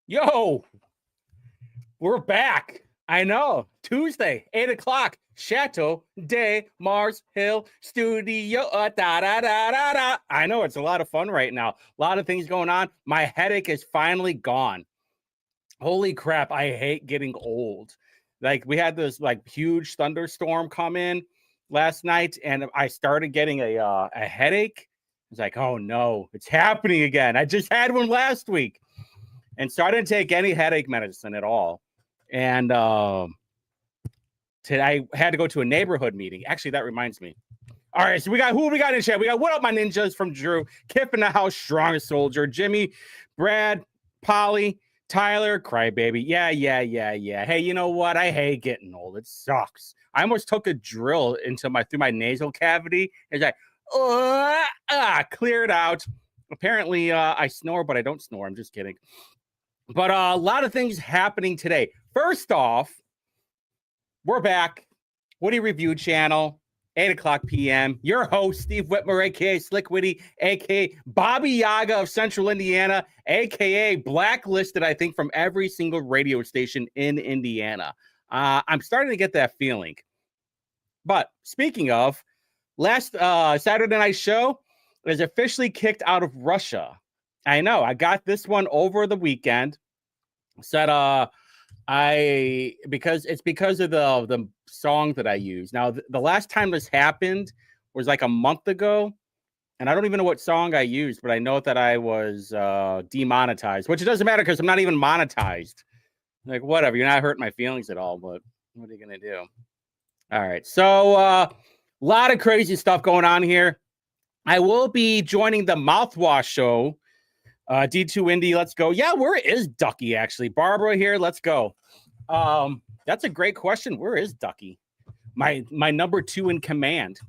Yo, we're back. I know. Tuesday, 8 o'clock, Chateau de Mars Hill Studio. Da, da, da, da, da. I know it's a lot of fun right now. A lot of things going on. My headache is finally gone. Holy crap, I hate getting old. Like, we had this like huge thunderstorm come in last night, and I started getting a headache. I was like, oh no, it's happening again. I just had one last week. And so I didn't take any headache medicine at all. And today I had to go to a neighborhood meeting. Actually, that reminds me. All right, so we got in chat. We got What Up My Ninjas from Drew, Kip in the house, Strongest Soldier, Jimmy, Brad, Polly, Tyler, Crybaby. Yeah. Hey, you know what? I hate getting old. It sucks. I almost took a drill into through my nasal cavity. It's like, clear it out. Apparently, I snore, but I don't snore. I'm just kidding. But a lot of things happening today. First off, we're back. Whitty Review Channel, 8 o'clock p.m. Your host, Steve Whitmer, a.k.a. Slick Whitty, a.k.a. Bobby Yaga of Central Indiana, a.k.a. blacklisted, I think, from every single radio station in Indiana. I'm starting to get that feeling. But speaking of, last Saturday night show is officially kicked out of Russia. I know. I got this one over the weekend. Said because of the song that I use. Now the last time this happened was like a month ago, and I don't even know what song I used, but I know that I was demonetized, which it doesn't matter because I'm not even monetized. Like, whatever, you're not hurting my feelings at all, but what are you gonna do? All right, so a lot of crazy stuff going on here. I will be joining the Mouthwash show. D2 Indy, let's go. Yeah, where is Ducky, actually? Barbara here, let's go. That's a great question. Where is Ducky? My number 2 in command.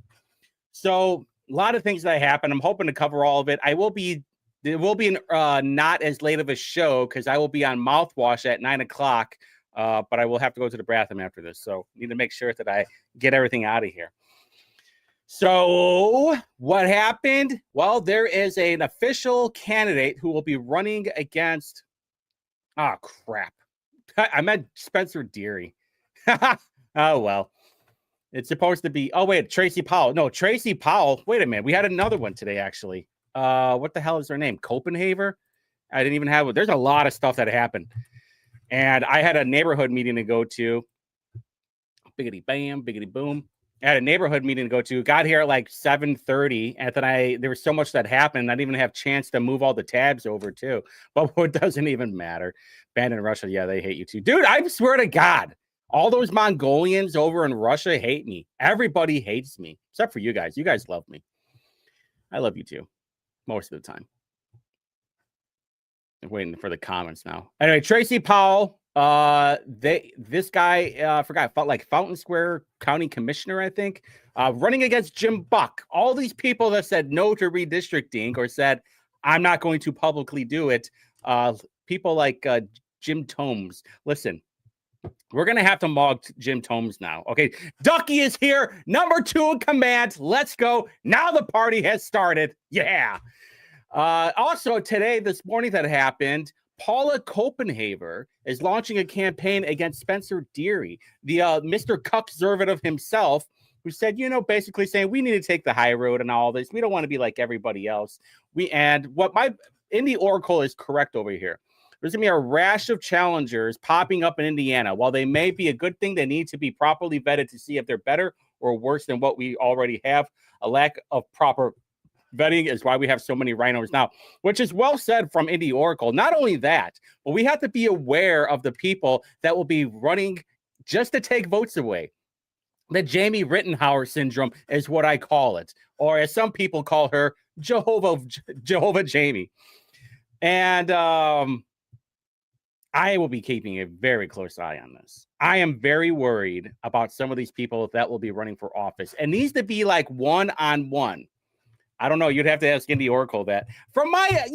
So, a lot of things that happen. I'm hoping to cover all of it. It will be not as late of a show because I will be on Mouthwash at 9 o'clock, but I will have to go to the bathroom after this. So, need to make sure that I get everything out of here. So what happened? Well, there is an official candidate who will be running against. Oh, crap. I meant Spencer Deary. Oh, well. It's supposed to be. Oh, wait. Tracy Powell. No, Tracy Powell. Wait a minute. We had another one today, actually. What the hell is her name? Copenhaver? I didn't even have one. There's a lot of stuff that happened. And I had a neighborhood meeting to go to. Biggity bam, biggity boom. I had a neighborhood meeting to go to. Got here at like 7:30, and then there was so much that happened. I didn't even have a chance to move all the tabs over too. But it doesn't even matter. Banned in Russia, yeah, they hate you too, dude. I swear to God, all those Mongolians over in Russia hate me. Everybody hates me except for you guys. You guys love me. I love you too, most of the time. I'm waiting for the comments now. Anyway, Tracy Powell. This guy forgot, felt like Fountain Square County Commissioner, I think, running against Jim Buck. All these people that said no to redistricting or said I'm not going to publicly do it. People like Jim Tomes. Listen, we're gonna have to mog Jim Tomes now. Okay, Ducky is here, number 2 in command. Let's go. Now the party has started. Yeah. Also today, this morning that happened. Paula Copenhaver is launching a campaign against Spencer Deary, the Mr. Cuck-servative himself, who said, basically saying we need to take the high road and all this. We don't want to be like everybody else. And what my Indy Oracle is correct over here. There's going to be a rash of challengers popping up in Indiana. While they may be a good thing, they need to be properly vetted to see if they're better or worse than what we already have. A lack of proper vetting is why we have so many rhinos now, which is well said from Indy Oracle. Not only that, but we have to be aware of the people that will be running just to take votes away. The Jamie Rittenhauer syndrome is what I call it, or as some people call her, Jehovah Jamie. And I will be keeping a very close eye on this. I am very worried about some of these people that will be running for office. It needs to be like one-on-one. I don't know. You'd have to ask Indy Oracle that. From my,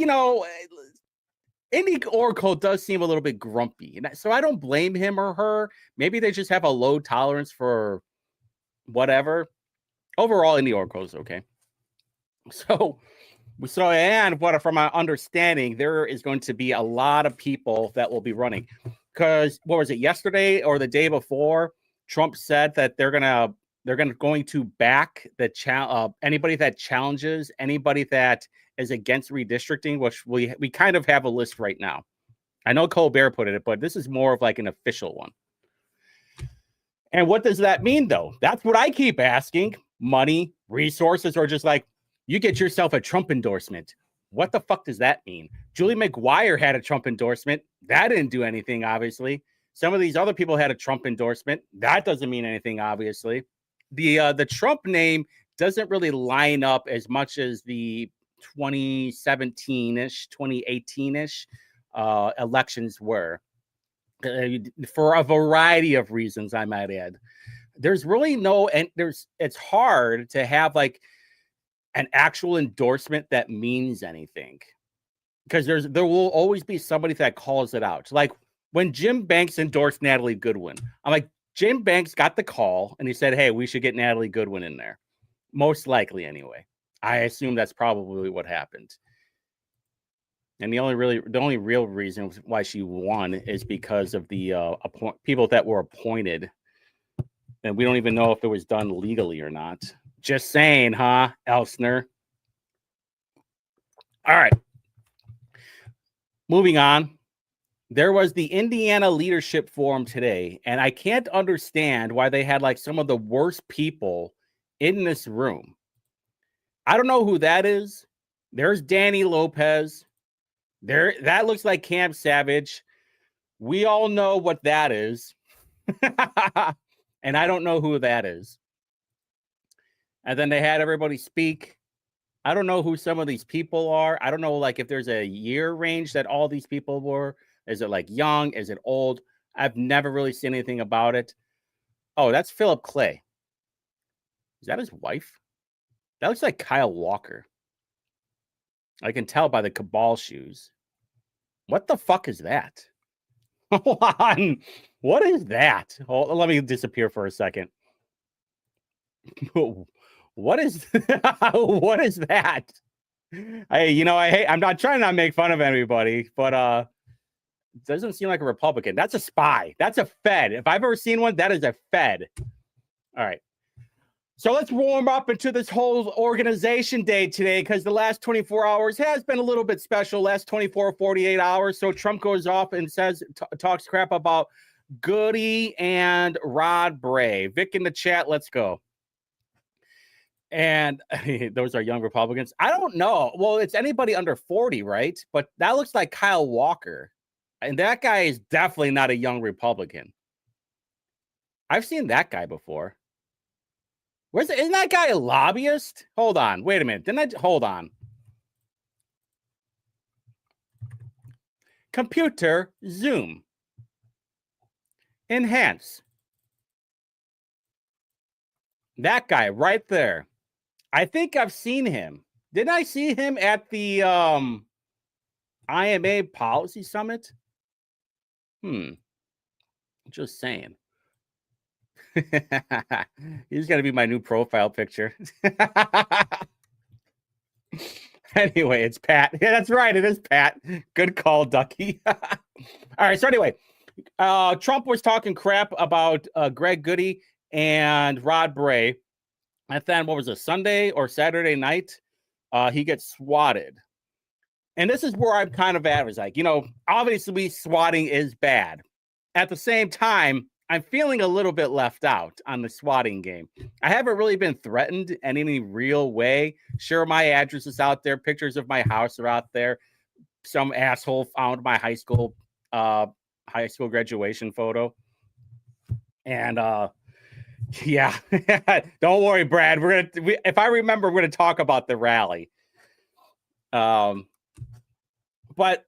Indy Oracle does seem a little bit grumpy. So I don't blame him or her. Maybe they just have a low tolerance for whatever. Overall, Indy Oracle is okay. So So, and what from my understanding, there is going to be a lot of people that will be running. Because what was it, yesterday or the day before? Trump said that they're going to back the anybody that challenges, anybody that is against redistricting, which we kind of have a list right now. I know Colbert put it, but this is more of like an official one. And what does that mean, though? That's what I keep asking. Money, resources, or just like, you get yourself a Trump endorsement. What the fuck does that mean? Julie McGuire had a Trump endorsement. That didn't do anything, obviously. Some of these other people had a Trump endorsement. That doesn't mean anything, obviously. The Trump name doesn't really line up as much as the 2017-ish, 2018-ish elections were. For a variety of reasons, I might add. There's really it's hard to have like an actual endorsement that means anything, because there will always be somebody that calls it out. Like when Jim Banks endorsed Natalie Goodwin, I'm like, Jim Banks got the call and he said, hey, we should get Natalie Goodwin in there. Most likely, anyway. I assume that's probably what happened. And the only real reason why she won is because of the people that were appointed. And we don't even know if it was done legally or not. Just saying, huh, Elsner? All right. Moving on. There was the Indiana Leadership Forum today, and I can't understand why they had like some of the worst people in this room. I don't know who that is. There's Danny Lopez. That looks like Camp Savage. We all know what that is. And I don't know who that is. And then they had everybody speak. I don't know who some of these people are. I don't know, like, if there's a year range that all these people were. Is it like young? Is it old? I've never really seen anything about it. Oh, that's Philip Clay. Is that his wife? That looks like Kyle Walker. I can tell by the Cabal shoes. What the fuck is that? Hold on. What is that? Let me disappear for a second. What is what is that? I'm not trying to not make fun of anybody, but it doesn't seem like a Republican. That's a spy. That's a Fed. If I've ever seen one, that is a Fed. All right. So let's warm up into this whole organization day today, because the last 24 hours has been a little bit special. Last 24, 48 hours. So Trump goes off and talks crap about Goody and Rod Bray. Vic in the chat, let's go. And those are young Republicans. I don't know. Well, it's anybody under 40, right? But that looks like Kyle Walker. And that guy is definitely not a young Republican. I've seen that guy before. Isn't that guy a lobbyist? Hold on. Wait a minute. Hold on. Computer, zoom. Enhance. That guy right there. I think I've seen him. Didn't I see him at the IMA Policy Summit? Just saying. He's going to be my new profile picture. Anyway, it's Pat. Yeah, that's right. It is Pat. Good call, Ducky. All right. So anyway, Trump was talking crap about Greg Goody and Rod Bray. And then what was it, Sunday or Saturday night? He gets swatted. And this is where I'm kind of at. It's like, obviously swatting is bad. At the same time, I'm feeling a little bit left out on the swatting game. I haven't really been threatened in any real way. Sure, my address is out there. Pictures of my house are out there. Some asshole found my high school graduation photo. And yeah, don't worry, Brad. If I remember, we're gonna talk about the rally. But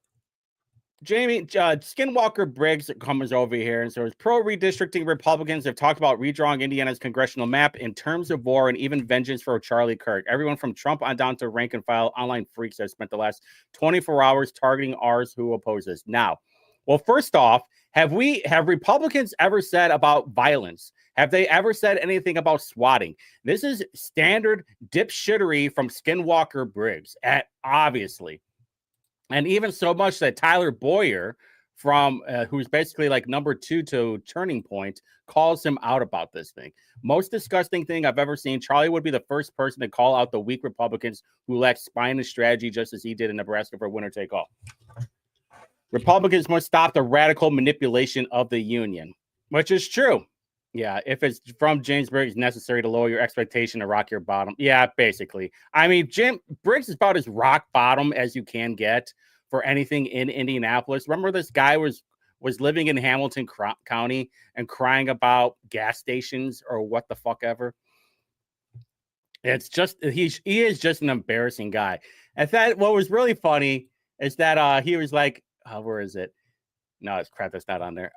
Jamie Skinwalker Briggs comes over here and says pro-redistricting Republicans have talked about redrawing Indiana's congressional map in terms of war and even vengeance for Charlie Kirk. Everyone from Trump on down to rank and file online freaks have spent the last 24 hours targeting ours who oppose us. Now, Well, first off, have Republicans ever said about violence? Have they ever said anything about swatting? This is standard dipshittery from Skinwalker Briggs, obviously. And even so much that Tyler Boyer, from who's basically like number 2 to Turning Point, calls him out about this thing. Most disgusting thing I've ever seen. Charlie would be the first person to call out the weak Republicans who lack spine and strategy, just as he did in Nebraska for winner take all. Republicans must stop the radical manipulation of the union, which is true. Yeah, if it's from James Briggs, it's necessary to lower your expectation to rock your bottom. Yeah, basically. I mean, Jim Briggs is about as rock bottom as you can get for anything in Indianapolis. Remember, this guy was living in Hamilton County and crying about gas stations or what the fuck ever. It's just he is just an embarrassing guy. And that what was really funny is that he was like, where is it? No, it's crap. That's not on there.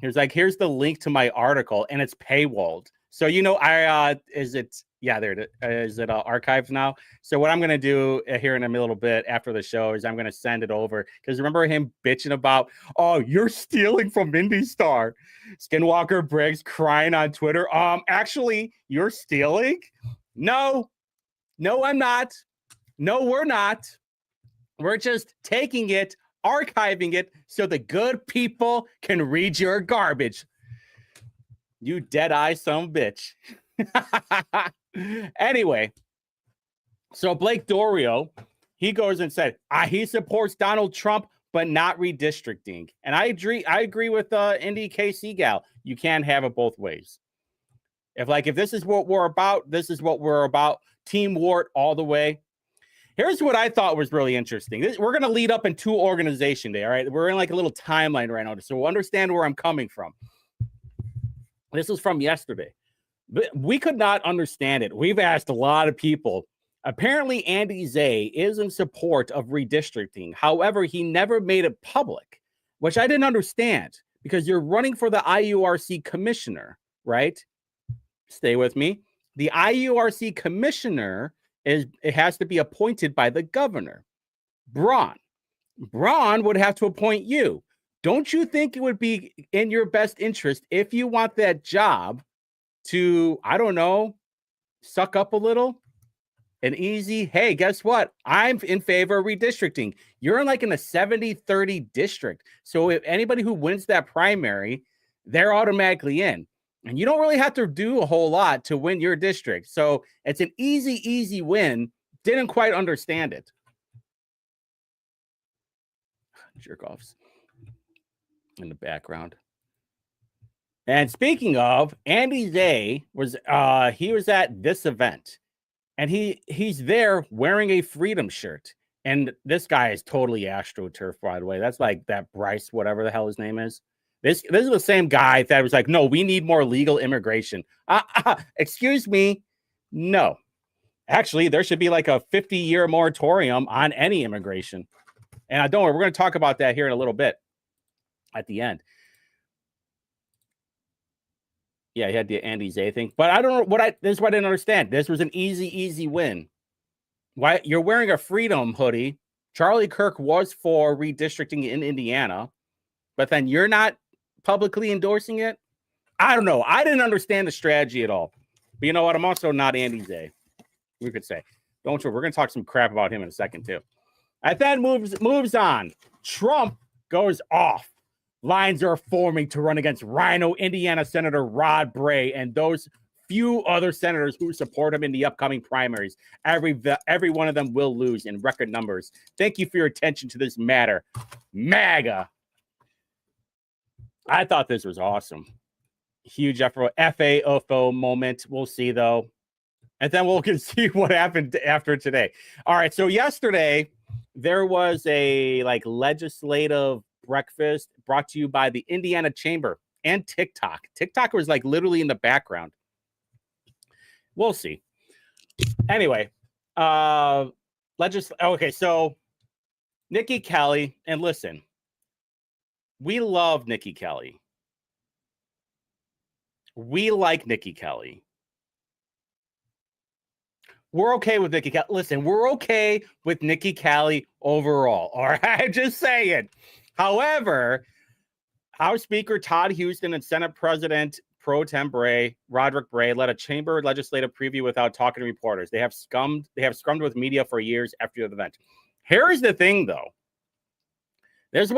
He was like, here's the link to my article, and it's paywalled. So, is it? Yeah, there it is. Is it archived now? So what I'm going to do here in a little bit after the show is I'm going to send it over. Because remember him bitching about, oh, you're stealing from Indy Star. Skinwalker Briggs crying on Twitter. Actually, you're stealing? No, I'm not. No, we're not. We're just taking it, archiving it, so the good people can read your garbage. You dead-eye son of a bitch. Anyway, so Blake Dorio, he goes and said, he supports Donald Trump, but not redistricting. And I agree with Indy KC gal. You can't have it both ways. If this is what we're about, this is what we're about. Team Wart all the way. Here's what I thought was really interesting. We're going to lead up into Organization Day, all right? We're in like a little timeline right now, so we'll understand where I'm coming from. This is from yesterday. We could not understand it. We've asked a lot of people. Apparently, Andy Zay is in support of redistricting. However, he never made it public, which I didn't understand because you're running for the IURC commissioner, right? Stay with me. The IURC commissioner it has to be appointed by the governor. Braun would have to appoint you. Don't you think it would be in your best interest if you want that job to, I don't know, suck up a little? An easy, hey, guess what? I'm in favor of redistricting. You're in a 70-30 district. So if anybody who wins that primary, they're automatically in. And you don't really have to do a whole lot to win your district. So it's an easy win. Didn't quite understand it. Jerk-offs in the background. And speaking of, Andy Zay was at this event. And he's there wearing a Freedom shirt. And this guy is totally AstroTurf, by the way. That's like that Bryce, whatever the hell his name is. This is the same guy that was like, no, we need more legal immigration. Excuse me. No. Actually, there should be like a 50-year moratorium on any immigration. And don't worry, we're going to talk about that here in a little bit at the end. Yeah, he had the Andy Zay thing. But I don't know this is what I didn't understand. This was an easy win. Why you're wearing a Freedom hoodie. Charlie Kirk was for redistricting in Indiana, but then you're not publicly endorsing it. I don't know. I didn't understand the strategy at all. But you know what? I'm also not Andy Zay. We could say. Don't worry. We're going to talk some crap about him in a second, too. And then moves on. Trump goes off. Lines are forming to run against Rhino, Indiana Senator Rod Bray, and those few other senators who support him in the upcoming primaries. Every one of them will lose in record numbers. Thank you for your attention to this matter. MAGA. I thought this was awesome. Huge FAOFO moment. We'll see, though. And then we'll see what happened after today. All right, so yesterday, there was a legislative breakfast brought to you by the Indiana Chamber and TikTok. TikTok was literally in the background. We'll see. Anyway, okay, so Nikki Kelly, and listen, we love Nikki Kelly. We like Nikki Kelly. We're okay with Nikki Kelly. Listen, we're okay with Nikki Kelly overall. All right, just saying. However, House Speaker Todd Houston and Senate President Pro Tem Roderick Bray led a chamber legislative preview without talking to reporters. They have scummed with media for years after the event. Here's the thing, though. This is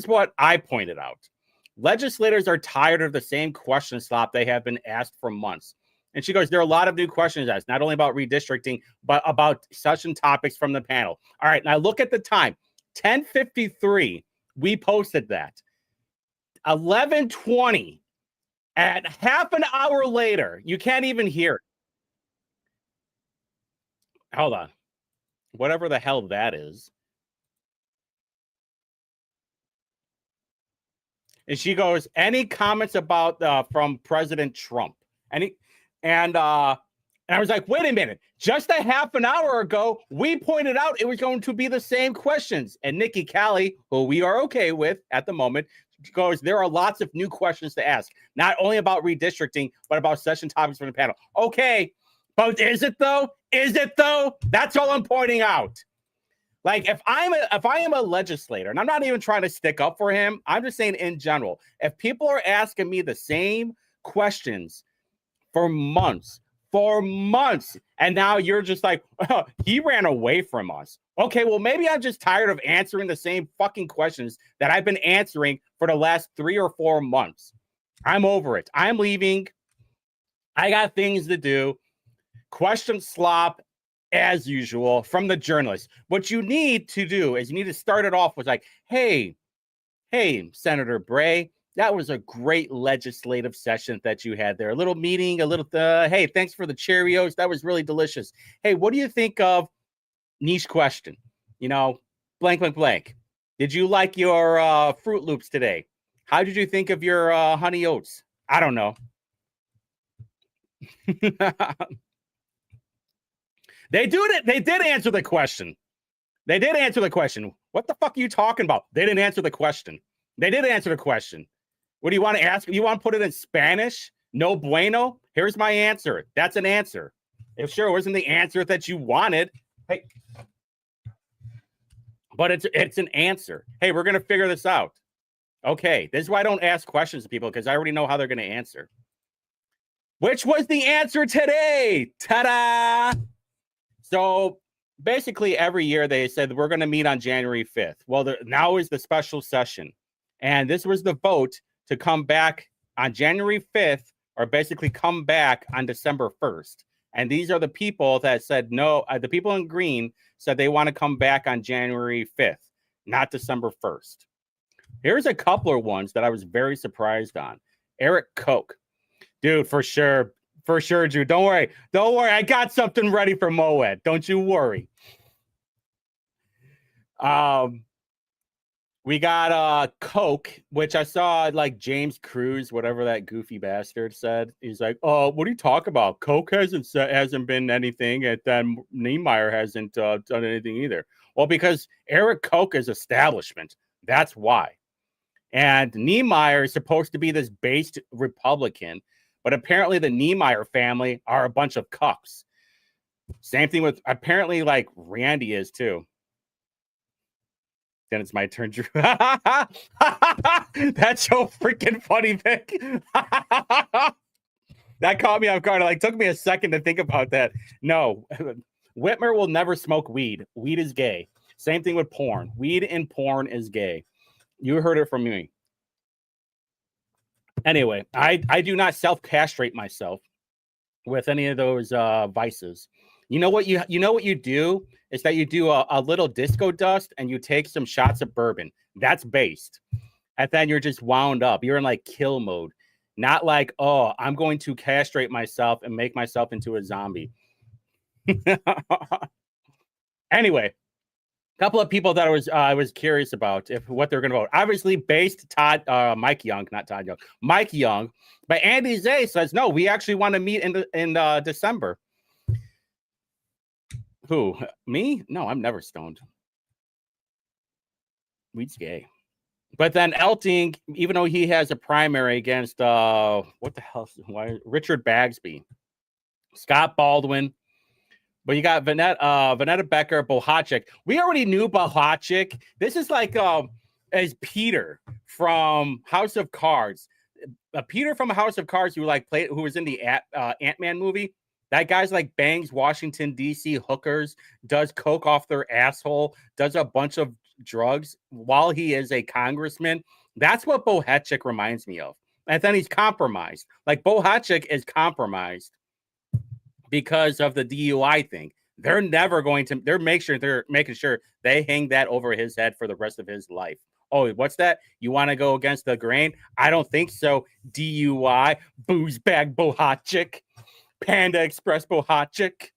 what I pointed out. Legislators are tired of the same question slop they have been asked for months. And she goes, there are a lot of new questions asked, not only about redistricting, but about session topics from the panel. All right, now look at the time. 10:53, we posted that. 11:20, at half an hour later, you can't even hear it. Hold on. Whatever the hell that is. And she goes, any comments about from President Trump? And I was like, wait a minute. Just a half an hour ago, we pointed out it was going to be the same questions. And Nikki Callie, who we are okay with at the moment, goes, there are lots of new questions to ask, not only about redistricting, but about session topics from the panel. Okay, but is it though? Is it though? That's all I'm pointing out. Like, if I am a legislator, and I'm not even trying to stick up for him, I'm just saying in general, if people are asking me the same questions for months, and now you're just like, oh, he ran away from us. Okay, well, maybe I'm just tired of answering the same fucking questions that I've been answering for the last 3 or 4 months. I'm over it. I'm leaving. I got things to do. Question slop as usual from the journalists. What you need to do is you need to start it off with like, hey, Senator Bray, that was a great legislative session that you had there. A little meeting, hey, thanks for the Cheerios. That was really delicious. Hey, what do you think of niche question? You know, blank, blank, blank. Did you like your Fruit Loops today? How did you think of your honey oats? I don't know. They did answer the question. They did answer the question. What the fuck are you talking about? They didn't answer the question. They did answer the question. What do you want to ask? You want to put it in Spanish? No bueno? Here's my answer. That's an answer. It sure wasn't the answer that you wanted. Hey, but it's an answer. Hey, we're going to figure this out. Okay, this is why I don't ask questions to people, because I already know how they're going to answer. Which was the answer today? Ta-da! So basically every year they said we're going to meet on January 5th. Well, now is the special session. And this was the vote to come back on January 5th, or basically come back on December 1st. And these are the people that said no. The people in green said they want to come back on January 5th, not December 1st. Here's a couple of ones that I was very surprised on. Eric Koch. Dude, for sure, Drew. Don't worry. I got something ready for Moed. Don't you worry. We got Coke, which I saw like James Cruz, whatever that goofy bastard said. He's like, "Oh, what are you talking about? Coke hasn't been anything, and then Niemeyer hasn't done anything either." Well, because Eric Koch is establishment. That's why. And Niemeyer is supposed to be this based Republican, but apparently the Niemeyer family are a bunch of cucks. Same thing with apparently like Randy is too. Then it's my turn, Drew. That's so freaking funny, Vic. That caught me off guard. It took me a second to think about that. No, Whitmer will never smoke weed. Weed is gay. Same thing with porn. Weed and porn is gay. You heard it from me. Anyway, I do not self-castrate myself with any of those vices. You know what you do is that you do a little disco dust and you take some shots of bourbon. That's based. And then you're just wound up. You're in like kill mode. Not like, oh, I'm going to castrate myself and make myself into a zombie. Anyway, a couple of people that I was curious about what they're going to vote. Obviously, based Mike Young. But Andy Zay says, no, we actually want to meet in December. Who? Me? No, I'm never stoned. Weed's gay. But then Elting, even though he has a primary against what the hell? Richard Bagsby, Scott Baldwin. But you got Vanetta Becker, Bohacek. We already knew Bohacek. This is like as Peter from House of Cards. Peter from House of Cards, who was in the Ant-Man movie. That guy's like bangs Washington D.C. hookers, does coke off their asshole, does a bunch of drugs while he is a congressman. That's what Bohatchik reminds me of. And then he's compromised. Like Bohatchik is compromised because of the DUI thing. They're never going to. They're making sure they hang that over his head for the rest of his life. Oh, what's that? You want to go against the grain? I don't think so. DUI, booze bag Bohatchik, Panda Express Bohatchik.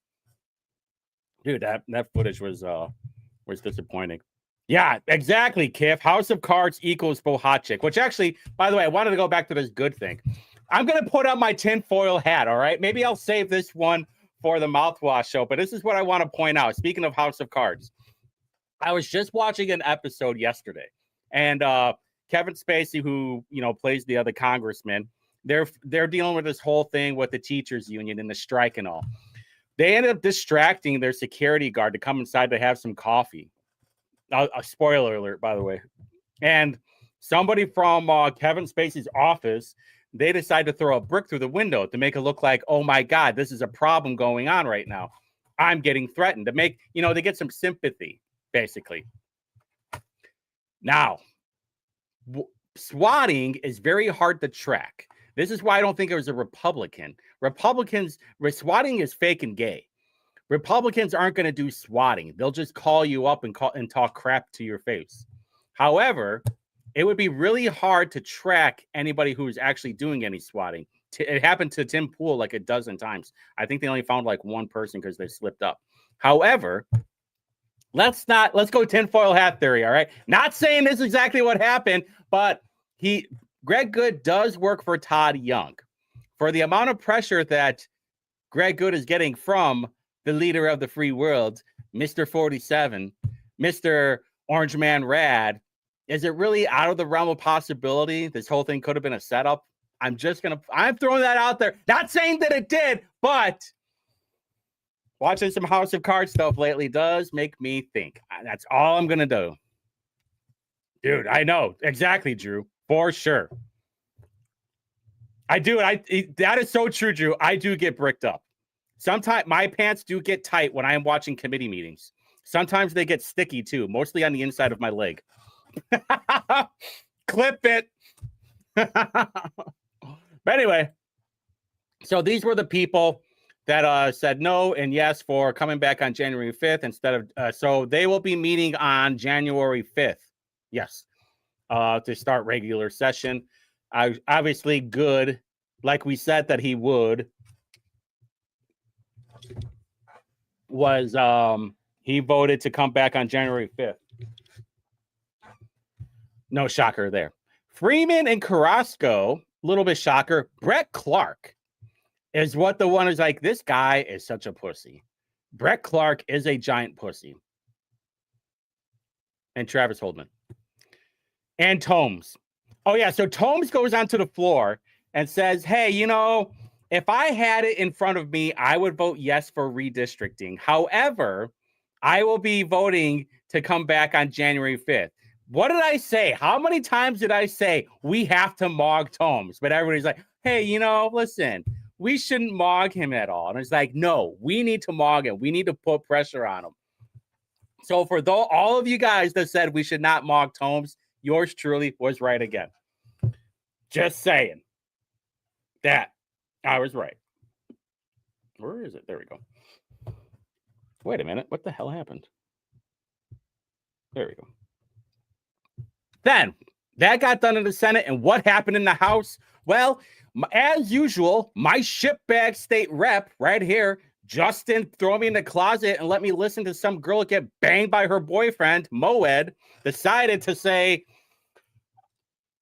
Dude, that footage was disappointing. Yeah, exactly, Kiff. House of Cards equals Bohatchik, which actually, by the way, I wanted to go back to this good thing. I'm going to put on my tinfoil hat, all right? Maybe I'll save this one for the mouthwash show, but this is what I want to point out. Speaking of House of Cards, I was just watching an episode yesterday, and Kevin Spacey, who plays the other congressman, they're dealing with this whole thing with the teachers union and the strike and all. They ended up distracting their security guard to come inside to have some coffee. A spoiler alert, by the way. And somebody from Kevin Spacey's office, they decide to throw a brick through the window to make it look like, oh my God, this is a problem going on right now. I'm getting threatened, to make, they get some sympathy, basically. Now, swatting is very hard to track. This is why I don't think it was a Republican. Swatting is fake and gay. Republicans aren't going to do swatting. They'll just call you up and talk crap to your face. However, it would be really hard to track anybody who's actually doing any swatting. It happened to Tim Pool like a dozen times. I think they only found like one person because they slipped up. However, let's go tinfoil hat theory, all right? Not saying this is exactly what happened, but Greg Good does work for Todd Young. For the amount of pressure that Greg Good is getting from the leader of the free world, Mr. 47, Mr. Orange Man Rad, is it really out of the realm of possibility this whole thing could have been a setup? I'm throwing that out there. Not saying that it did, but watching some House of Cards stuff lately does make me think. That's all I'm going to do. Dude, I know. Exactly, Drew. For sure. I do. That is so true, Drew. I do get bricked up. Sometimes my pants do get tight when I am watching committee meetings. Sometimes they get sticky too, mostly on the inside of my leg. Clip it. But anyway, so these were the people that said no and yes for coming back on January 5th instead of so they will be meeting on January 5th. Yes. To start regular session. Obviously Good, like we said that he would, was he voted to come back on January 5th. No shocker there. Freeman and Carrasco, a little bit shocker. Brett Clark is what the one is like, this guy is such a pussy. Brett Clark is a giant pussy. And Travis Holdman. And Tomes. Oh, yeah. So Tomes goes onto the floor and says, hey, if I had it in front of me, I would vote yes for redistricting. However, I will be voting to come back on January 5th. What did I say? How many times did I say we have to mog Tomes? But everybody's like, hey, listen, we shouldn't mog him at all. And it's like, no, we need to mog him. We need to put pressure on him. So for all of you guys that said we should not mog Tomes, yours truly was right again. Just saying that I was right. Where is it? There we go. Wait a minute. What the hell happened? There we go. Then that got done in the Senate. And what happened in the House? Well, as usual, my shitbag state rep right here, Justin, throw me in the closet and let me listen to some girl get banged by her boyfriend, Moed, decided to say,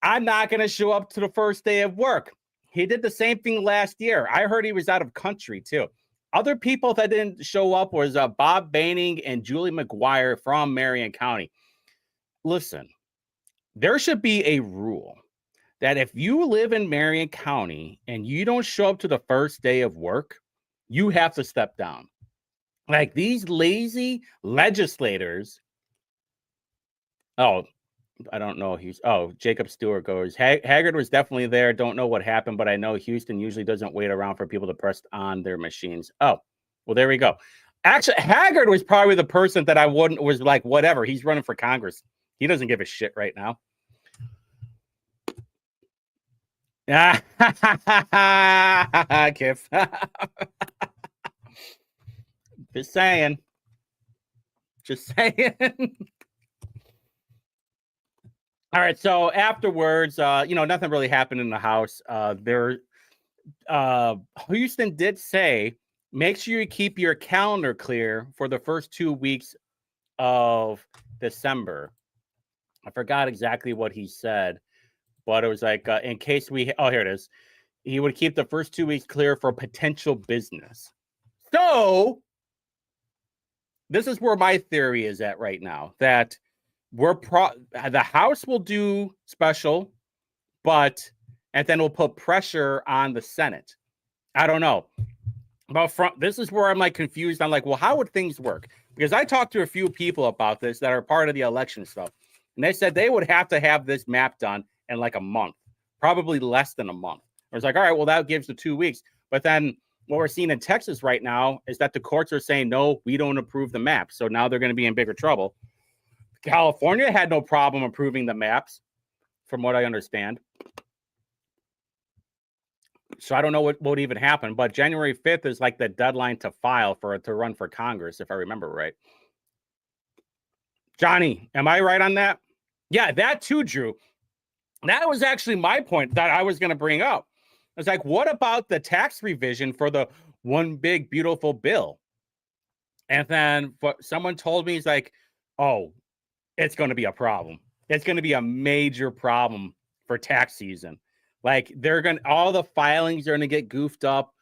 I'm not going to show up to the first day of work. He did the same thing last year. I heard he was out of country, too. Other people that didn't show up was Bob Baining and Julie McGuire from Marion County. Listen, there should be a rule that if you live in Marion County and you don't show up to the first day of work, you have to step down. Like these lazy legislators. Oh, I don't know. Jacob Stewart goes, Haggard was definitely there. Don't know what happened, but I know Houston usually doesn't wait around for people to press on their machines. Oh, well, there we go. Actually, Haggard was probably the person that was like, whatever. He's running for Congress. He doesn't give a shit right now. Kif. Just saying. Just saying. All right. So afterwards, nothing really happened in the House. Houston did say, make sure you keep your calendar clear for the first 2 weeks of December. I forgot exactly what he said, but it was like, in case here it is. He would keep the first 2 weeks clear for potential business. So this is where my theory is at right now, that the House will do special, and then we'll put pressure on the Senate. I don't know. This is where I'm like confused. I'm like, well, how would things work? Because I talked to a few people about this that are part of the election stuff, and they said they would have to have this map done in like a month, probably less than a month. I was like, all right, well, that gives the 2 weeks. But then what we're seeing in Texas right now is that the courts are saying, no, we don't approve the map. So now they're going to be in bigger trouble. California had no problem approving the maps, from what I understand. So I don't know what would even happen, but January 5th is like the deadline to file to run for Congress, if I remember right. Johnny, am I right on that? Yeah, that too, Drew. That was actually my point that I was going to bring up. I was like, what about the tax revision for the one big, beautiful bill? And then someone told me, he's like, oh, it's going to be a problem. It's going to be a major problem for tax season. Like all the filings are going to get goofed up.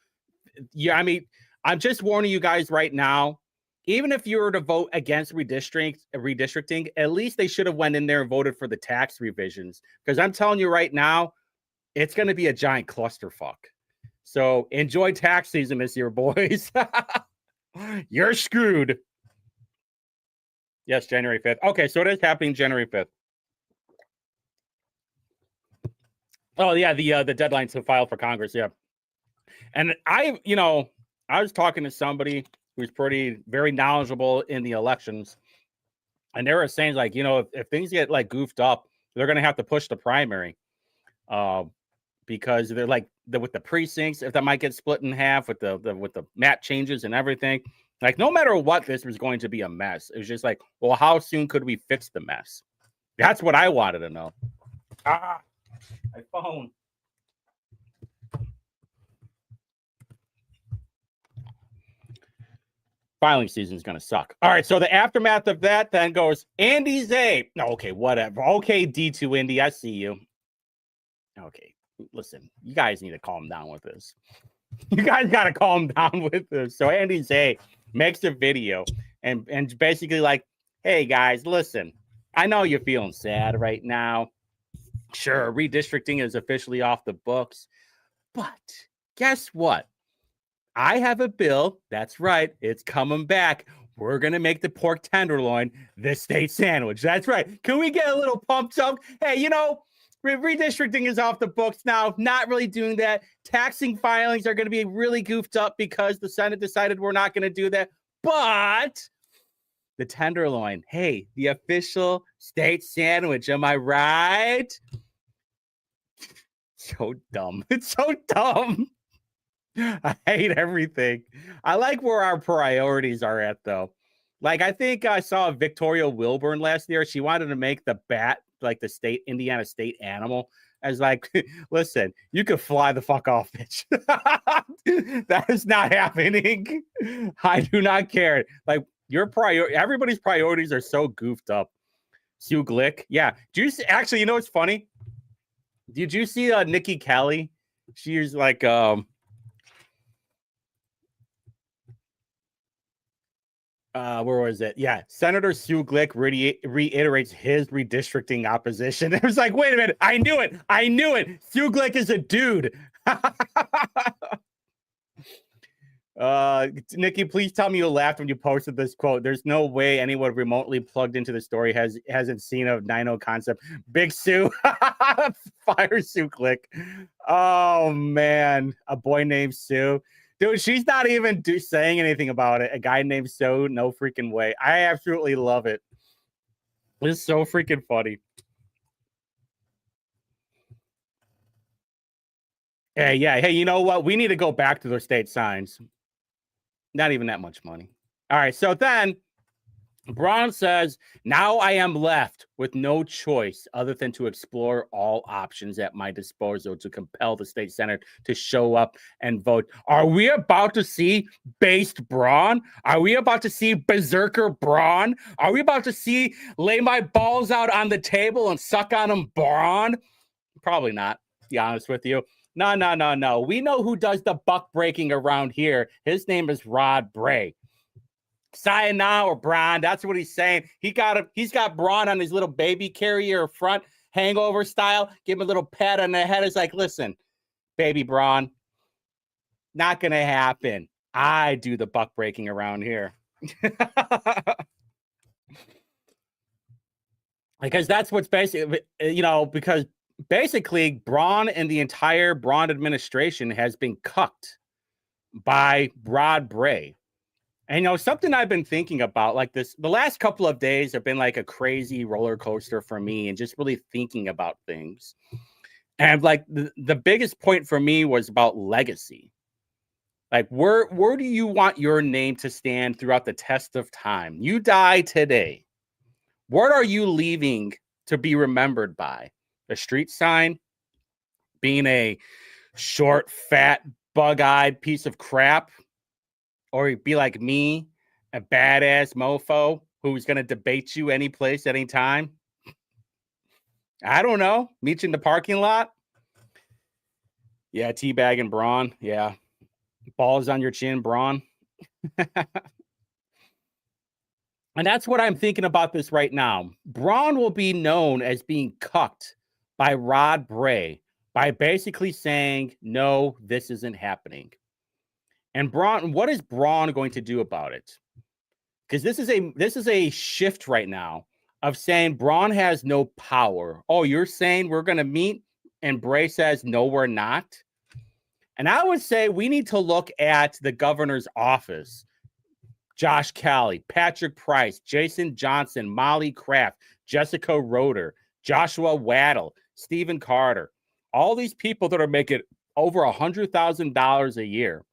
Yeah, I mean, I'm just warning you guys right now. Even if you were to vote against redistricting, at least they should have went in there and voted for the tax revisions. Because I'm telling you right now, it's going to be a giant clusterfuck. So enjoy tax season this year, boys. You're screwed. Yes, January 5th. Okay, so it is happening January 5th. Oh, yeah, the deadline to file for Congress, yeah. And I was talking to somebody who's very knowledgeable in the elections, and they were saying, like, if things get like goofed up, they're going to have to push the primary, because they're like with the precincts, if that might get split in half with the map changes and everything. Like, no matter what, this was going to be a mess. It was just like, well, how soon could we fix the mess? That's what I wanted to know. My phone. Filing season is going to suck. All right, so the aftermath of that then goes Andy Zay. No, okay, whatever. Okay, D2 Indy, I see you. Okay, listen, you guys need to calm down with this. You guys got to calm down with this. So Andy Zay makes a video and basically like, hey, guys, listen, I know you're feeling sad right now. Sure, redistricting is officially off the books, but guess what? I have a bill. That's right. It's coming back. We're going to make the pork tenderloin the state sandwich. That's right. Can we get a little pumped up? Hey, redistricting is off the books now. Not really doing that. Taxing filings are going to be really goofed up because the Senate decided we're not going to do that. But the tenderloin, hey, the official state sandwich. Am I right? So dumb. It's so dumb. I hate everything. I like where our priorities are at, though. Like, I think I saw Victoria Wilburn last year. She wanted to make the bat like the Indiana state animal. I was like, listen, you could fly the fuck off, bitch. That is not happening. I do not care. Like, everybody's priorities are so goofed up. Sue Glick. Yeah. Actually, it's funny? Did you see Nikki Kelly? She's like, where was it? Yeah, Senator Sue Glick reiterates his redistricting opposition. It was like, wait a minute, I knew it. Sue Glick is a dude. Nikki, please tell me you laughed when you posted this quote. There's no way anyone remotely plugged into the story hasn't seen a 9-0 concept. Big Sue, fire Sue click. Oh man, a boy named Sue. Dude, she's not even saying anything about it. A guy named Sue, no freaking way. I absolutely love it. It's so freaking funny. Hey, yeah. Hey, you know what? We need to go back to those state signs. Not even that much money. All right. So then Braun says, now I am left with no choice other than to explore all options at my disposal to compel the state senate to show up and vote. Are we about to see based Braun? Are we about to see berserker Braun? Are we about to see lay my balls out on the table and suck on them Braun? Probably not, to be honest with you. No. We know who does the buck breaking around here. His name is Rod Bray. Sayonara, Braun. That's what he's saying. He's got Braun on his little baby carrier front, hangover style. Give him a little pat on the head. It's like, listen, baby Braun, not going to happen. I do the buck breaking around here. Because that's what's basically, because basically Braun and the entire Braun administration has been cucked by Rod Bray. And something I've been thinking about, like the last couple of days have been like a crazy roller coaster for me, and just really thinking about things. And like the biggest point for me was about legacy. Like where do you want your name to stand throughout the test of time? You die today. What are you leaving to be remembered by? A street sign? Being a short, fat, bug-eyed piece of crap? Or be like me, a badass mofo who's going to debate you any place, anytime? I don't know. Meet you in the parking lot? Yeah, teabagging Braun. Yeah. Balls on your chin, Braun. And that's what I'm thinking about this right now. Braun will be known as being cucked by Rod Bray by basically saying, no, this isn't happening. And Braun, what is Braun going to do about it? Because this is a shift right now of saying Braun has no power. Oh, you're saying we're going to meet? And Bray says, no, we're not. And I would say we need to look at the governor's office. Josh Kelly, Patrick Price, Jason Johnson, Molly Kraft, Jessica Roeder, Joshua Waddle, Stephen Carter. All these people that are making over $100,000 a year.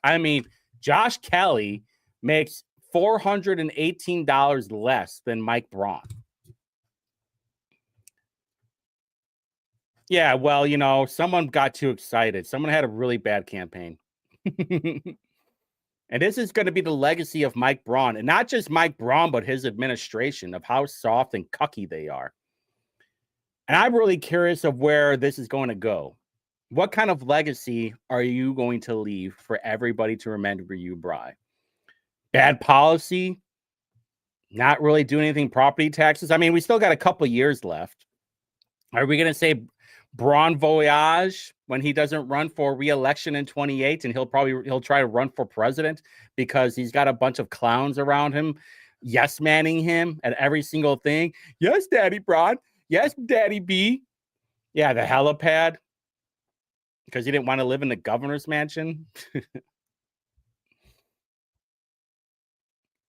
I mean, Josh Kelly makes $418 less than Mike Braun. Yeah, well, someone got too excited. Someone had a really bad campaign. And this is going to be the legacy of Mike Braun. And not just Mike Braun, but his administration, of how soft and cucky they are. And I'm really curious of where this is going to go. What kind of legacy are you going to leave for everybody to remember you by? Bad policy? Not really doing anything property taxes? I mean, we still got a couple years left. Are we going to say Braun Voyage when he doesn't run for re-election in 2028, and he'll try to run for president because he's got a bunch of clowns around him, yes manning him at every single thing? Yes, Daddy Braun. Yes, Daddy B. Yeah, the helipad. Because he didn't want to live in the governor's mansion.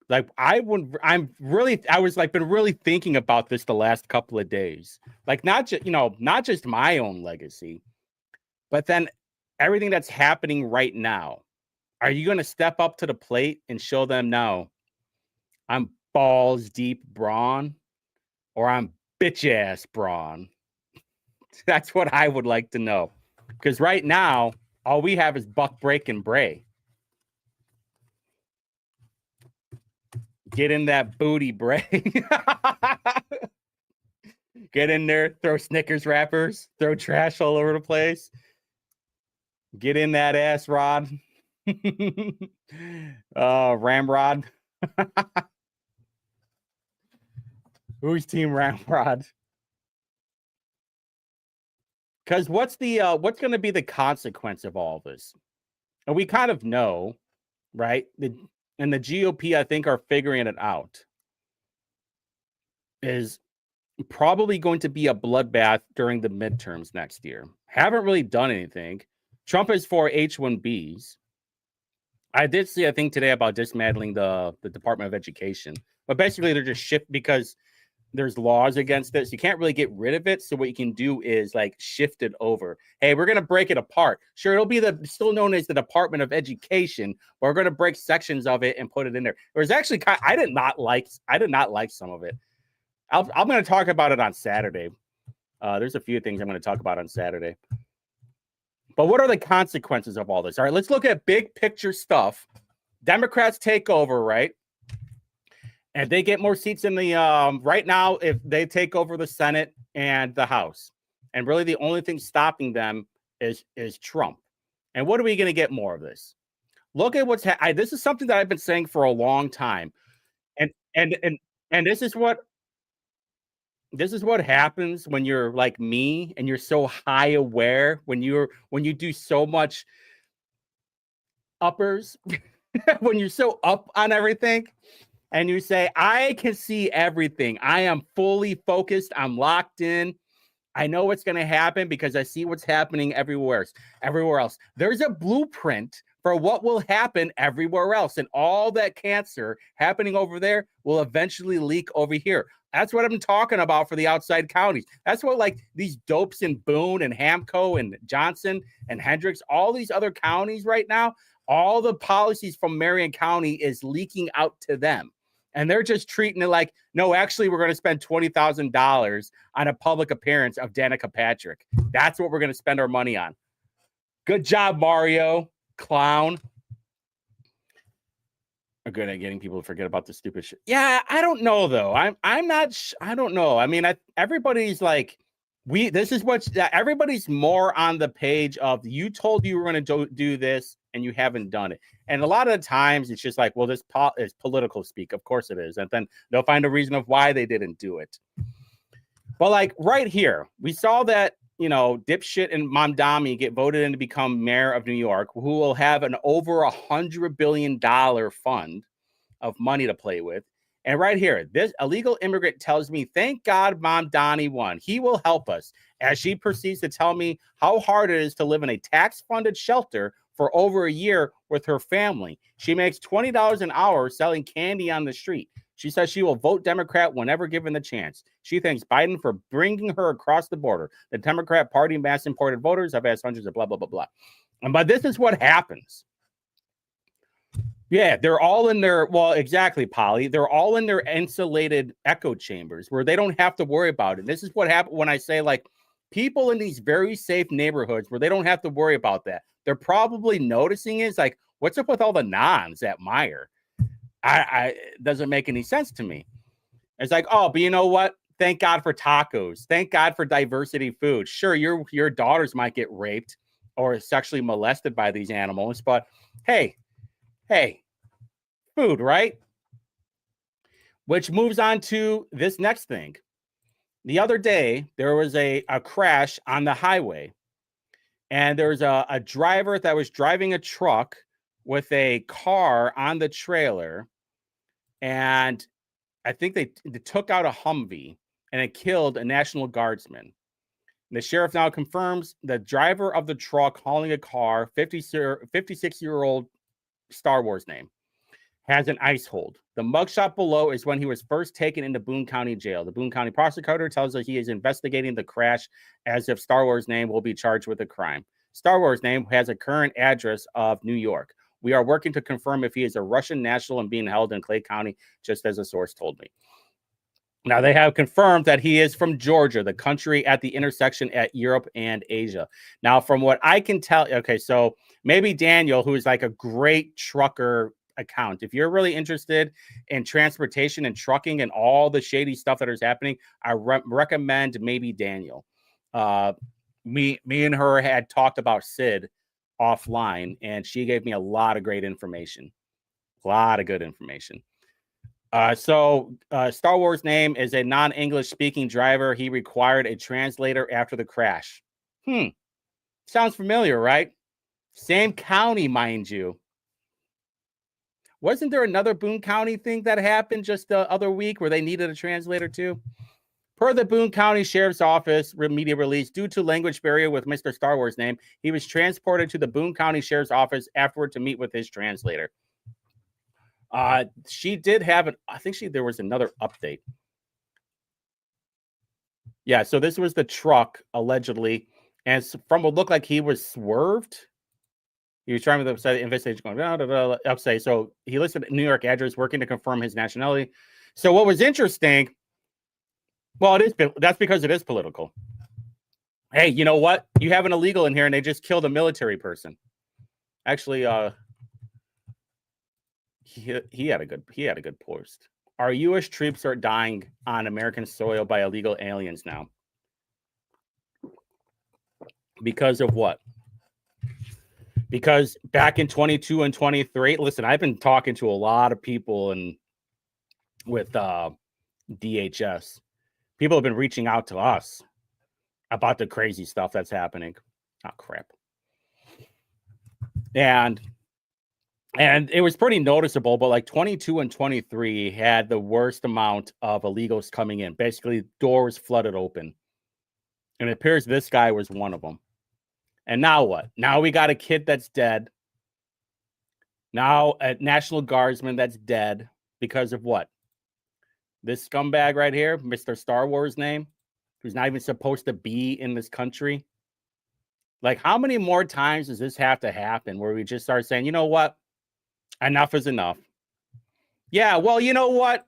Like been really thinking about this the last couple of days. Like not just my own legacy, but then everything that's happening right now. Are you going to step up to the plate and show them, no, I'm balls deep Braun, or I'm bitch ass Braun? That's what I would like to know. Because right now, all we have is buck break and Bray. Get in that booty, Bray. Get in there, throw Snickers wrappers, throw trash all over the place. Get in that ass, Rod. Ramrod. Who's Team Ramrod? Because what's going to be the consequence of all of this? And we kind of know, right? And the GOP, I think, are figuring it out, is probably going to be a bloodbath during the midterms next year. Haven't really done anything. Trump is for H-1Bs. I did see a thing today about dismantling the Department of Education, but basically they're just shift because there's laws against this. You can't really get rid of it. So what you can do is like shift it over. Hey, we're gonna break it apart. Sure, it'll be still known as the Department of Education, but we're gonna break sections of it and put it in there. It was actually I did not like some of it. I'm going to talk about it on Saturday. There's a few things I'm going to talk about on Saturday. But what are the consequences of all this? All right, let's look at big picture stuff. Democrats take over, right? And they get more seats in the right now if they take over the Senate and the House. And really the only thing stopping them is Trump. And what are we going to get more of this? Look at what's this is something that I've been saying for a long time. And this is what happens when you're like me and you're so high aware, when you do so much uppers, when you're so up on everything and you say, I can see everything. I am fully focused. I'm locked in. I know what's going to happen because I see what's happening everywhere else. There's a blueprint for what will happen everywhere else. And all that cancer happening over there will eventually leak over here. That's what I'm talking about for the outside counties. That's what like these dopes in Boone and Hamco and Johnson and Hendricks, all these other counties right now, all the policies from Marion County is leaking out to them. And they're just treating it like, no, actually, we're going to spend $20,000 on a public appearance of Danica Patrick. That's what we're going to spend our money on. Good job, Mario, clown. Are good at getting people to forget about the stupid shit. Yeah, I don't know though. I'm not. I don't know. I mean, everybody's like, this is what everybody's more on the page of. You told you were going to do this and you haven't done it. And a lot of the times it's just like, well, this is political speak. Of course it is. And then they'll find a reason of why they didn't do it. But like right here, we saw that, dipshit and Mamdani get voted in to become mayor of New York, who will have an over $100 billion fund of money to play with. And right here, this illegal immigrant tells me, thank God Mamdani won. He will help us, as she proceeds to tell me how hard it is to live in a tax-funded shelter for over a year with her family. She makes $20 an hour selling candy on the street. She says she will vote Democrat whenever given the chance. She thanks Biden for bringing her across the border. The Democrat Party mass imported voters have asked hundreds of blah, blah, blah, blah. But this is what happens. Yeah, they're all in their, well, exactly, Polly. They're all in their insulated echo chambers where they don't have to worry about it. This is what happened when I say, like, people in these very safe neighborhoods where they don't have to worry about that. They're probably noticing is like, what's up with all the nons at Meijer? It doesn't make any sense to me. It's like, oh, but you know what? Thank God for tacos. Thank God for diversity food. Sure, your daughters might get raped or sexually molested by these animals, but hey, food, right? Which moves on to this next thing. The other day, there was a crash on the highway, and there's a driver that was driving a truck with a car on the trailer, and I think they took out a Humvee, and it killed a National Guardsman. The sheriff now confirms the driver of the truck hauling a car, 56-year-old Star Wars name, has an ice hold. The mugshot below is when he was first taken into Boone County Jail. The Boone County prosecutor tells us he is investigating the crash as if Star Wars name will be charged with a crime. Star Wars name has a current address of New York. We are working to confirm if he is a Russian national and being held in Clay County, just as a source told me. Now, they have confirmed that he is from Georgia, the country at the intersection at Europe and Asia. Now, from what I can tell, okay, so maybe Daniel, who is like a great trucker account, if you're really interested in transportation and trucking and all the shady stuff that is happening, I recommend maybe Daniel. Me and her had talked about Sid offline, and she gave me a lot of great information. A lot of good information. So Star Wars name is a non-English speaking driver. He required a translator after the crash. Sounds familiar, right? Same county, mind you. Wasn't there another Boone County thing that happened just the other week where they needed a translator too? Per the Boone County Sheriff's Office media release, due to language barrier with Mr. Star Wars name, he was transported to the Boone County Sheriff's Office afterward to meet with his translator. She did have I think there was another update. Yeah, so this was the truck, allegedly, and from what looked like he was swerved. He was trying to the investigation going, upstate. So he listed a New York address, working to confirm his nationality. So what was interesting, well, that's because it is political. Hey, you know what? You have an illegal in here, and they just killed a military person. Actually, he had a good post. Our U.S. troops are dying on American soil by illegal aliens now. Because of what? Because back in 22 and 23, listen, I've been talking to a lot of people with DHS. People have been reaching out to us about the crazy stuff that's happening. Oh, crap. And it was pretty noticeable, but like 22 and 23 had the worst amount of illegals coming in. Basically, doors flooded open. And it appears this guy was one of them. And now what? Now we got a kid that's dead. Now a National Guardsman that's dead because of what? This scumbag right here, Mr. Star Wars name, who's not even supposed to be in this country. Like, how many more times does this have to happen where we just start saying, you know what? Enough is enough. Yeah, well, you know what?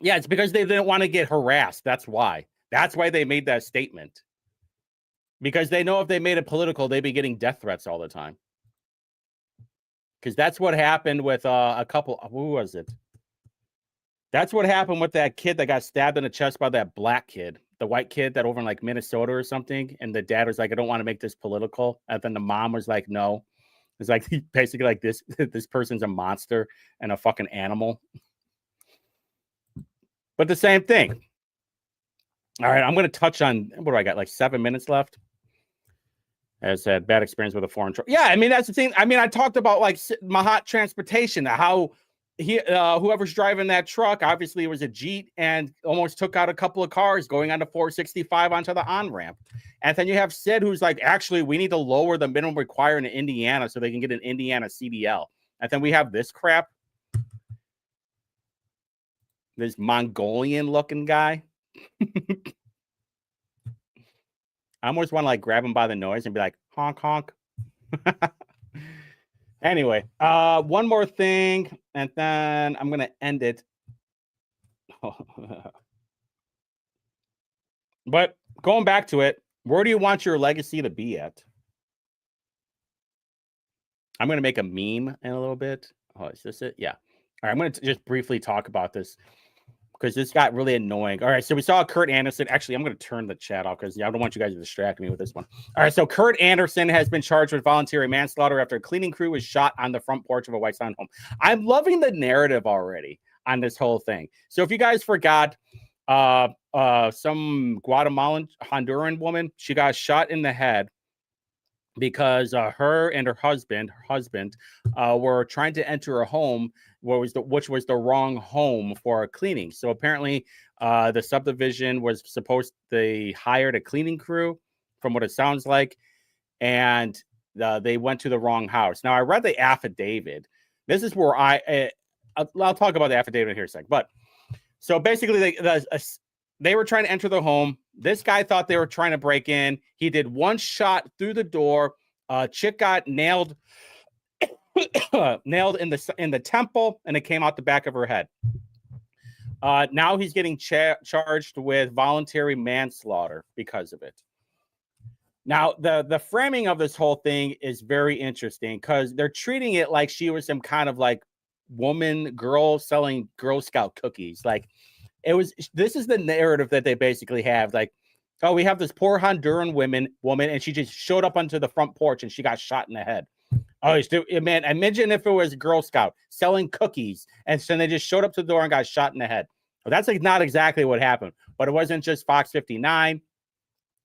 Yeah, it's because they didn't want to get harassed. That's why. That's why they made that statement. Because they know if they made it political, they'd be getting death threats all the time. Because that's what happened with a couple. Who was it? That's what happened with that kid that got stabbed in the chest by that black kid, the white kid that over in like Minnesota or something. And the dad was like, I don't want to make this political. And then the mom was like, no. It's like basically like this person's a monster and a fucking animal. But the same thing. All right, I'm going to touch on, what do I got? Like 7 minutes left. As said, bad experience with a foreign truck. Yeah, I mean, that's the thing. I mean, I talked about like Mahat Transportation, how whoever's driving that truck, obviously it was a Jeep, and almost took out a couple of cars going onto 465 onto the on-ramp. And then you have Sid, who's like, actually, we need to lower the minimum required in Indiana so they can get an Indiana CDL. And then we have this crap. This Mongolian-looking guy. I almost want to like grab him by the nose and be like, honk, honk. Anyway, one more thing, and then I'm going to end it. But going back to it, where do you want your legacy to be at? I'm going to make a meme in a little bit. Oh, is this it? Yeah. All right, I'm going to just briefly talk about this, because this got really annoying. All right, so we saw Kurt Anderson. Actually, I'm going to turn the chat off because I don't want you guys to distract me with this one. All right, so Kurt Anderson has been charged with voluntary manslaughter after a cleaning crew was shot on the front porch of a White Sound home. I'm loving the narrative already on this whole thing. So if you guys forgot, some Guatemalan, Honduran woman, she got shot in the head because her and her husband were trying to enter a home which was the wrong home for a cleaning. So apparently the subdivision was supposed they hired a cleaning crew, from what it sounds like, and they went to the wrong house. Now I read the affidavit. This is where I'll talk about the affidavit here in a sec. But so basically they were trying to enter the home. This guy thought they were trying to break in. He did one shot through the door. Chick got nailed in the temple, and it came out the back of her head. Now he's getting charged with voluntary manslaughter because of it. Now, the framing of this whole thing is very interesting because they're treating it like she was some kind of like girl selling Girl Scout cookies. Like this is the narrative that they basically have. Like, oh, we have this poor Honduran woman, and she just showed up onto the front porch and she got shot in the head. Oh, man, imagine if it was Girl Scout selling cookies and so they just showed up to the door and got shot in the head. Well, that's like not exactly what happened, but it wasn't just Fox 59.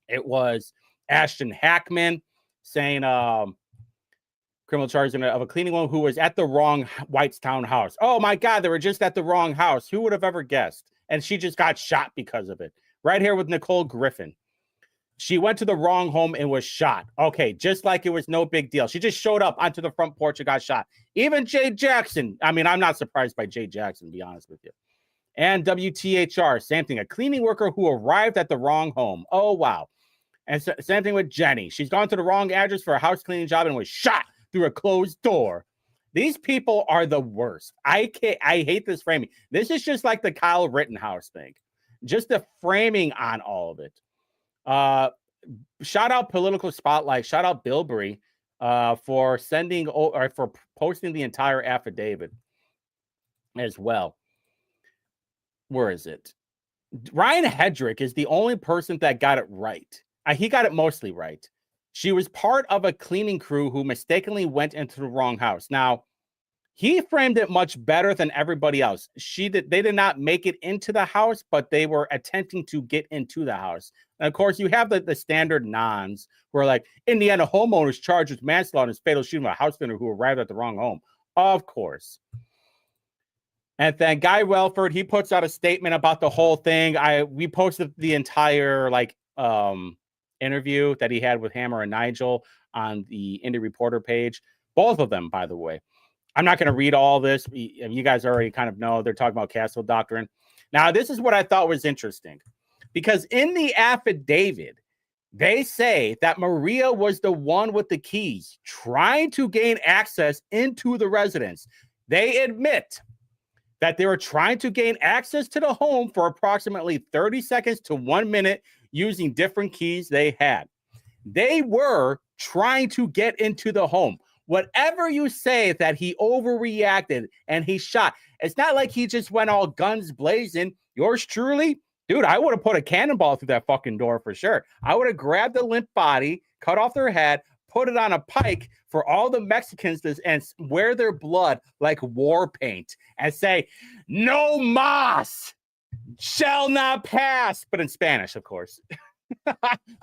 It was Ashton Hackman saying, because criminal charges of a cleaning woman who was at the wrong Whitestown house. Oh my God, they were just at the wrong house. Who would have ever guessed? And she just got shot because of it. Right here with Nicole Griffin. She went to the wrong home and was shot. Okay, just like it was no big deal. She just showed up onto the front porch and got shot. Even Jay Jackson. I mean, I'm not surprised by Jay Jackson, to be honest with you. And WTHR, same thing. A cleaning worker who arrived at the wrong home. Oh, wow. And same thing with Jenny. She's gone to the wrong address for a house cleaning job and was shot through a closed door. These people are the worst. I hate this framing. This is just like the Kyle Rittenhouse thing. Just the framing on all of it. Shout out Political Spotlight. Shout out Bilberry for sending or for posting the entire affidavit as well. Where is it? Ryan Hedrick is the only person that got it right. He got it mostly right. She was part of a cleaning crew who mistakenly went into the wrong house. Now, he framed it much better than everybody else. They did not make it into the house, but they were attempting to get into the house. And of course, you have the standard nons who are like, Indiana homeowners charged with manslaughter and fatal shooting of a house cleaner who arrived at the wrong home. Of course. And then Guy Welford, he puts out a statement about the whole thing. We posted the entire interview that he had with Hammer and Nigel on the Indie Reporter page. Both of them, by the way. I'm not going to read all this. You guys already kind of know they're talking about Castle Doctrine. Now, this is what I thought was interesting. Because in the affidavit, they say that Maria was the one with the keys trying to gain access into the residence. They admit that they were trying to gain access to the home for approximately 30 seconds to 1 minute using different keys they had. They were trying to get into the home. Whatever you say that he overreacted and he shot, it's not like he just went all guns blazing. Yours truly, dude, I would have put a cannonball through that fucking door for sure. I would have grabbed the limp body, cut off their head, put it on a pike for all the Mexicans and wear their blood like war paint and say, no mas shall not pass. But in Spanish, of course.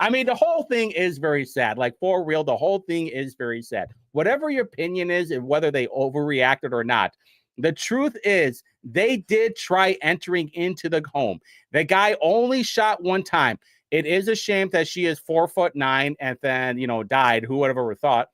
I mean, the whole thing is very sad. Like, for real, the whole thing is very sad. Whatever your opinion is and whether they overreacted or not, the truth is they did try entering into the home. The guy only shot one time. It is a shame that she is 4'9" and then, died. Who would have ever thought?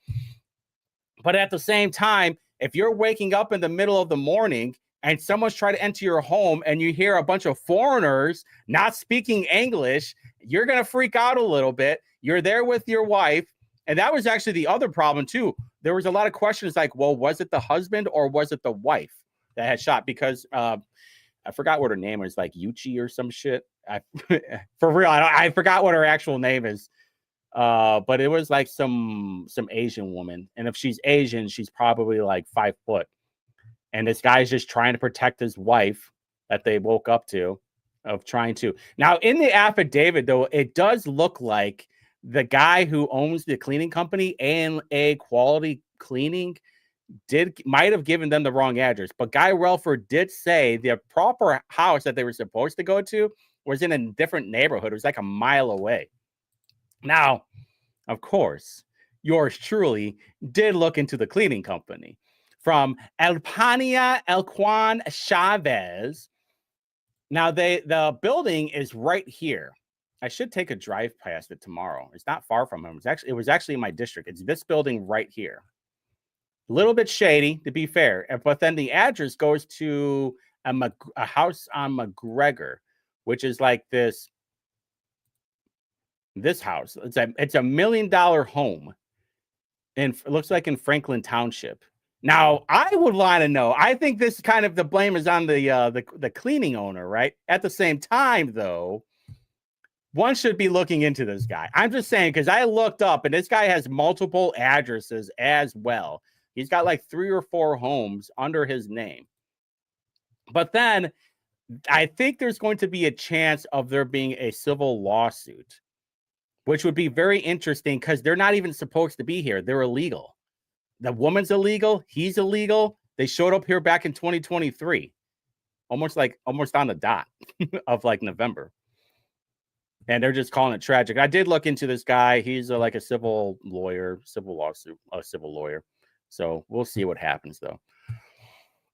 But at the same time, if you're waking up in the middle of the morning and someone's trying to enter your home and you hear a bunch of foreigners not speaking English, you're going to freak out a little bit. You're there with your wife. And that was actually the other problem, too. There was a lot of questions like, well, was it the husband or was it the wife that had shot? Because I forgot what her name was, like Yuchi or some shit. For real, I forgot what her actual name is. But it was like some Asian woman. And if she's Asian, she's probably like 5 foot. And this guy's just trying to protect his wife that they woke up to of trying to. Now, in the affidavit, though, it does look like the guy who owns the cleaning company, A&A Quality Cleaning, might have given them the wrong address. But Guy Welford did say the proper house that they were supposed to go to was in a different neighborhood. It was like a mile away. Now, of course, yours truly did look into the cleaning company. From Elpania Elquan Chavez. Now, the building is right here. I should take a drive past it tomorrow. It's not far from him. It was actually in my district. It's this building right here. A little bit shady, to be fair. But then the address goes to a house on McGregor, which is like this house. It's a $1 million home. And it looks like in Franklin Township. Now, I would want to know. I think this kind of the blame is on the cleaning owner, right? At the same time, though, one should be looking into this guy. I'm just saying, because I looked up and this guy has multiple addresses as well. He's got like 3 or 4 homes under his name. But then I think there's going to be a chance of there being a civil lawsuit, which would be very interesting because they're not even supposed to be here. They're illegal. The woman's illegal. He's illegal. They showed up here back in 2023, almost on the dot of like November. And they're just calling it tragic. I did look into this guy. He's like a civil lawyer. So we'll see what happens, though.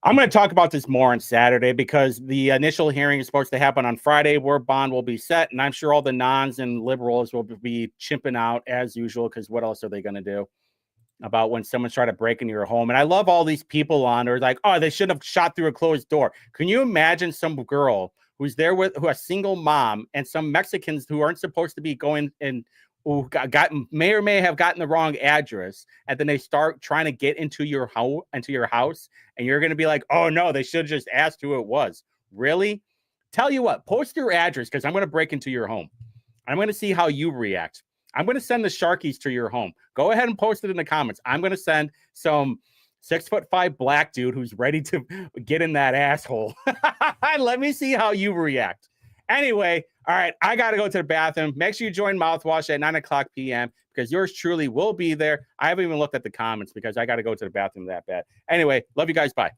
I'm going to talk about this more on Saturday because the initial hearing is supposed to happen on Friday where bond will be set. And I'm sure all the nons and liberals will be chimping out as usual because what else are they going to do about when someone's trying to break into your home? And I love all these people on there like, oh, they shouldn't have shot through a closed door. Can you imagine some girl who's there with a single mom and some Mexicans who aren't supposed to be going and who may or may have gotten the wrong address, and then they start trying to get into your house, and you're going to be like, oh no, they should have just asked who it was. Really? Tell you what, post your address because I'm going to break into your home. I'm going to see how you react. I'm going to send the Sharkies to your home. Go ahead and post it in the comments. I'm going to send some 6'5" black dude who's ready to get in that asshole. Let me see how you react. Anyway, all right, I got to go to the bathroom. Make sure you join Mouthwash at 9:00 p.m. because yours truly will be there. I haven't even looked at the comments because I got to go to the bathroom that bad. Anyway, love you guys. Bye.